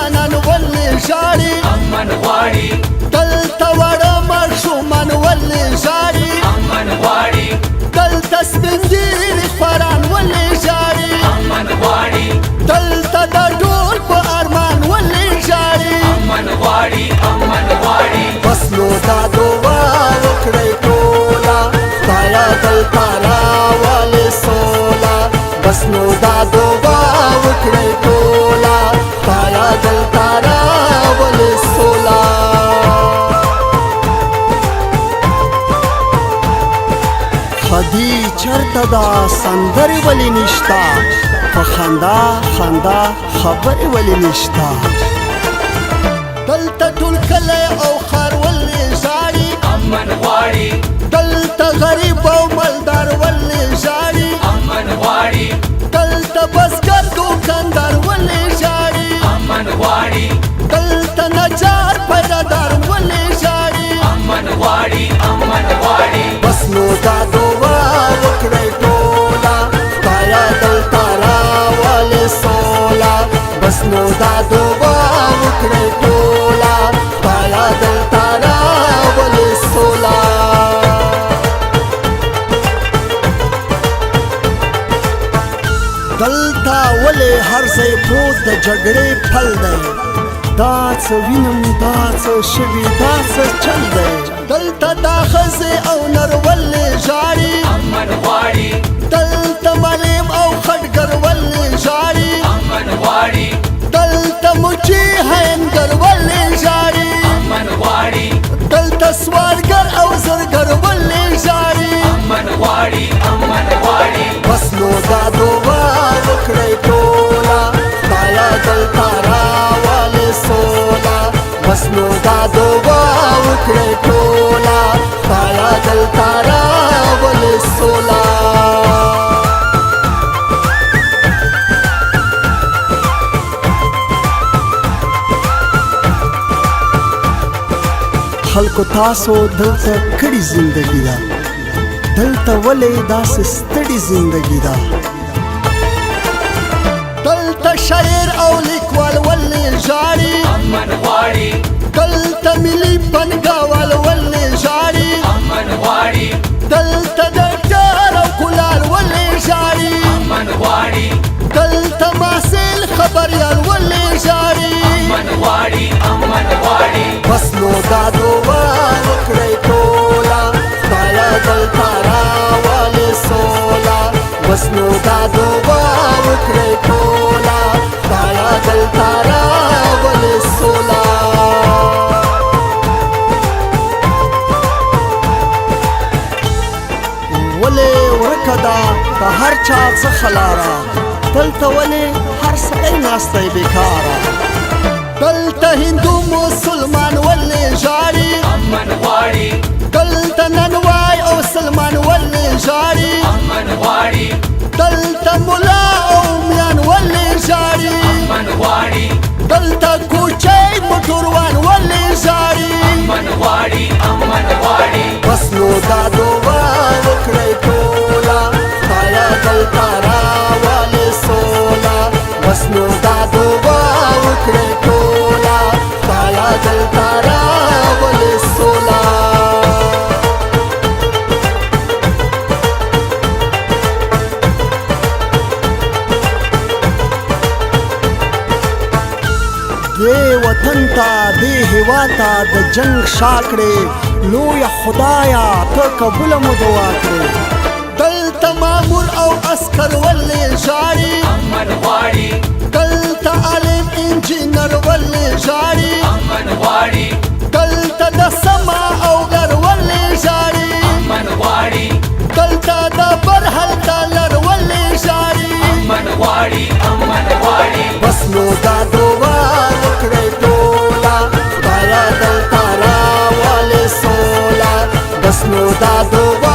ځوانان ولې ژاړي امن غواړي دلته وړه ماشومان ولې ژاړي امن غواړي دلته سپین ږیري خواران ولې ژاړي امن غواړي دلته د ډول په ارمان ولې ژاړي امن غواړي امن غواړي بس نو دا دعا وکړئ ټوله خدایه دلته راولې سوله بس نو دا دعا وکړئ ټوله خدایه دلته راولې سوله خدي چرته دا سندرې ولې نشته په خندا خندا خبرې ولې نشته دلته ټول کلی او ښار ولې ژاړي امن غواړي دلته غریب او مالدار ولې ژاړي امن غواړي دلته بزګر دوکاندار ولې ژاړي امن غواړي دلته نجار پیدادار ولې ژاړي امن غواړي امن غواړي بس نو دا دعا وکړئ ټوله خدایه دلته راولې سوله بس نو دا دعا وکړئ ټوله خدایه دلته راولې سوله دلته ولې هر ځای پروت د جګړې پل دی دا څه وینم دا څه شوي دا څه چل دی دلته دا ښځې او نر ولې ژاړي امن غواړي دلته معلم او خټګر ولې ژاړي امن غواړي دلته مچي هینګر ولې ژاړي امن غواړي دلته سوالګر او زرګر ولې ژاړي امن غواړي امن غواړي بس نو دا دعا وکړئ ټوله خدایه دلته راولې سوله بس نو دا دعا وکړئ ټوله خدایه دلته راولې سوله خلکو تاسو دلته کړي زندګي ده دلته ولې داسې ستړي زندګي ده دلته شاعر او لیکوال ولې ژاړي امن غواړي دلته ملي پنګاوال ولې ژاړي امن غواړي دلته ډاکټر او کولار ولې ژاړي امن غواړي دلته محصل خبریال ولې ژاړي امن غواړي امن غواړي بس نو دا دعا وکړئ ټوله خدایه دلته راولې سوله بس نو دا دعا وکړئ ټوله خدایه دلته راولې سوله ولې ورکه ده په هر چا څخه لاره دلته ولې هر سړی ناستی بېکاره دلته هندو مسلمان ولې ژاړي امن غواړي دلته ننوای او سلمان ولې ژاړي امن غواړي دلته ملا او میان ولې ژاړي امن غواړي دلته کوچی موټروان ولې ژاړي امن غواړي امن غواړي بس نو دا دعا وکړئ ټوله خدایه دلته راولې سوله بس نو دا دعا وکړئ ټوله خدایه دلته راولې سوله دې وطن ته دې هېواد ته د جنګ شا کړې لویه خدایه ته قبوله مو دعا کړې دلته مامور او عسکر ولې ژاړي امن غواړي دلته عالم انجینر ولې ژاړي امن غواړي دلته د سما او غر ولې ژاړي امن غواړي دلته د برحل ډالر ولې ژاړي امن غواړي امن غواړي بس نو دا دعا وکړئ ټوله خدایه دلته راولې سوله بس نو دا دعا